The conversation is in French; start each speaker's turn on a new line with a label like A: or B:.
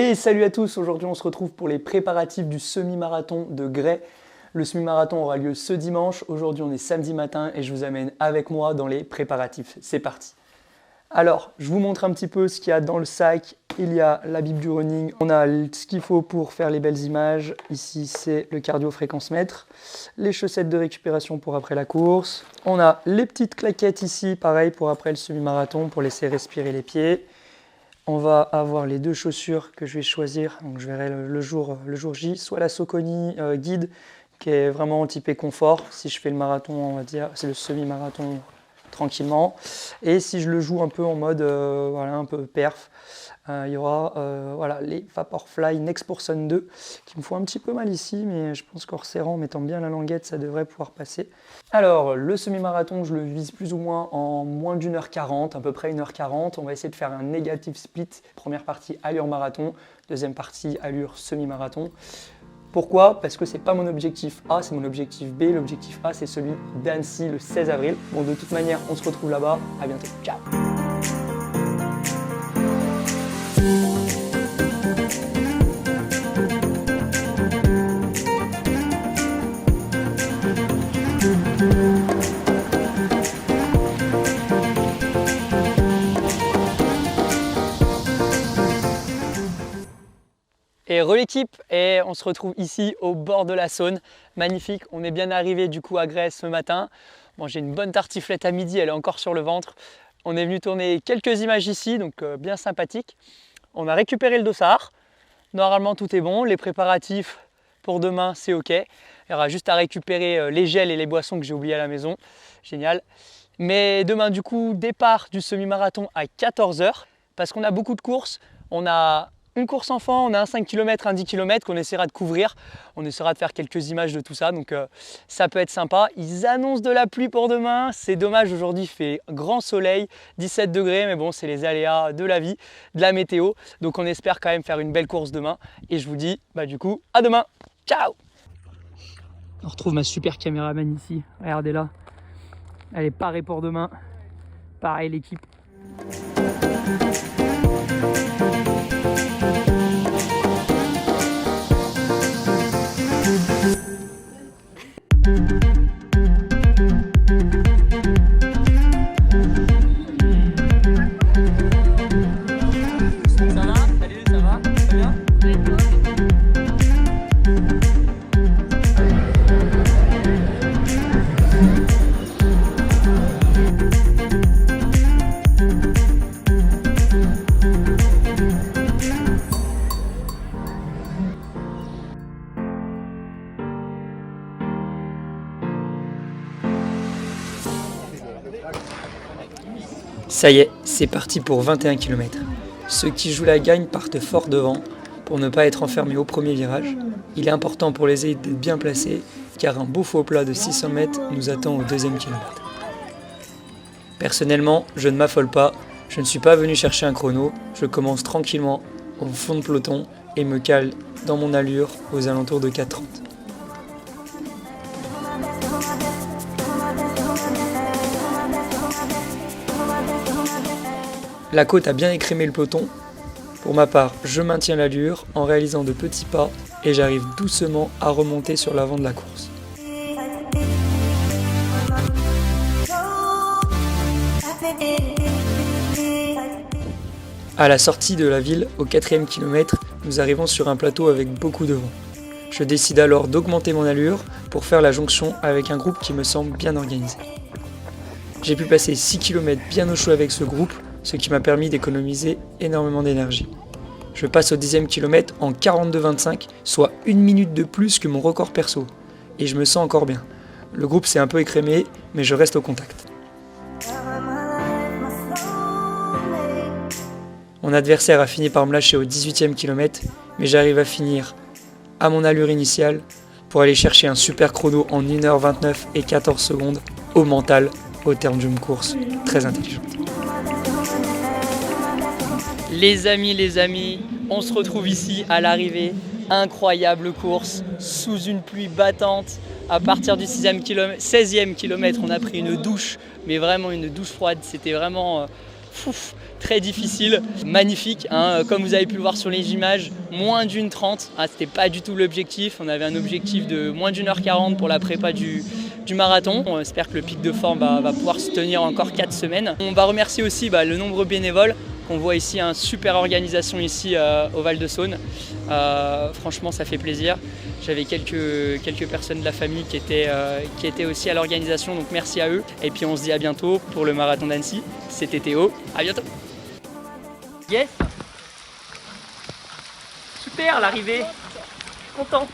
A: Et salut à tous, aujourd'hui on se retrouve pour les préparatifs du semi-marathon de Gray. Le semi-marathon aura lieu ce dimanche, aujourd'hui on est samedi matin et je vous amène avec moi dans les préparatifs. C'est parti. Alors, je vous montre un petit peu ce qu'il y a dans le sac. Il y a la Bible du running, on a ce qu'il faut pour faire les belles images. Ici c'est le cardio fréquence mètre, les chaussettes de récupération pour après la course. On a les petites claquettes ici, pareil pour après le semi-marathon, pour laisser respirer les pieds. On va avoir les deux chaussures que je vais choisir, donc je verrai le jour J, soit la Saucony Guide qui est vraiment typé confort, si je fais le marathon, on va dire, c'est le semi-marathon tranquillement, et si je le joue un peu en mode voilà, un peu perf, il y aura voilà, les Vaporfly Next% 2 qui me font un petit peu mal ici, mais je pense qu'en resserrant, en mettant bien la languette, ça devrait pouvoir passer. Alors, le semi-marathon, je le vise plus ou moins en moins d'1h40, à peu près 1h40. On va essayer de faire un négatif split. Première partie, allure marathon. Deuxième partie, allure semi-marathon. Pourquoi? Parce que c'est pas mon objectif A, c'est mon objectif B. L'objectif A, c'est celui d'Annecy le 16 avril. Bon, de toute manière, on se retrouve là-bas. À bientôt. Ciao! Et l'équipe, et on se retrouve ici au bord de la Saône, magnifique, on est bien arrivé du coup à Grèce ce matin. Bon, j'ai une bonne tartiflette à midi, elle est encore sur le ventre. On est venu tourner quelques images ici, donc bien sympathique. On a récupéré le dossard, normalement tout est bon, les préparatifs pour demain c'est ok. Il y aura juste à récupérer les gels et les boissons que j'ai oubliés à la maison, génial. Mais demain du coup, départ du semi-marathon à 14 h, parce qu'on a beaucoup de courses, on a une course enfant, on a un 5 km, un 10 km qu'on essaiera de couvrir. On essaiera de faire quelques images de tout ça, donc ça peut être sympa. Ils annoncent de la pluie pour demain, c'est dommage, aujourd'hui il fait grand soleil, 17 degrés, mais bon, c'est les aléas de la vie, de la météo. Donc on espère quand même faire une belle course demain. Et je vous dis, du coup, à demain. Ciao! On retrouve ma super caméraman ici, regardez là. Elle est parée pour demain. Pareil l'équipe. Ça y est, c'est parti pour 21 km. Ceux qui jouent la gagne partent fort devant pour ne pas être enfermés au premier virage. Il est important pour les aides d'être bien placés car un beau faux plat de 600 mètres nous attend au deuxième kilomètre. Personnellement, je ne m'affole pas, je ne suis pas venu chercher un chrono, je commence tranquillement au fond de peloton et me cale dans mon allure aux alentours de 4h30. La côte a bien écrémé le peloton. Pour ma part, je maintiens l'allure en réalisant de petits pas et j'arrive doucement à remonter sur l'avant de la course. À la sortie de la ville, au 4e kilomètre, nous arrivons sur un plateau avec beaucoup de vent. Je décide alors d'augmenter mon allure pour faire la jonction avec un groupe qui me semble bien organisé. J'ai pu passer 6 km bien au chaud avec ce groupe, ce qui m'a permis d'économiser énormément d'énergie. Je passe au 10e kilomètre en 42,25, soit 1 minute de plus que mon record perso. Et je me sens encore bien. Le groupe s'est un peu écrémé, mais je reste au contact. Mon adversaire a fini par me lâcher au 18e kilomètre, mais j'arrive à finir à mon allure initiale pour aller chercher un super chrono en 1h29 et 14 secondes au mental, au terme d'une course très intelligente. Les amis, on se retrouve ici à l'arrivée. Incroyable course, sous une pluie battante. À partir du 16e kilomètre, on a pris une douche, mais vraiment une douche froide. C'était vraiment
B: très difficile, magnifique, hein. Comme vous avez pu le voir sur les images, moins d'1h30, c'était pas du tout l'objectif. On avait un objectif de moins d'1h40 pour la prépa du marathon. On espère que le pic de forme va pouvoir se tenir encore 4 semaines. On va remercier aussi le nombreux bénévoles qu'on voit ici, super organisation ici au Val-de-Saône. Franchement, ça fait plaisir. J'avais quelques personnes de la famille qui étaient aussi à l'organisation, donc merci à eux. Et puis on se dit à bientôt pour le marathon d'Annecy. C'était Théo, à bientôt. Yes. Super l'arrivée, je suis content.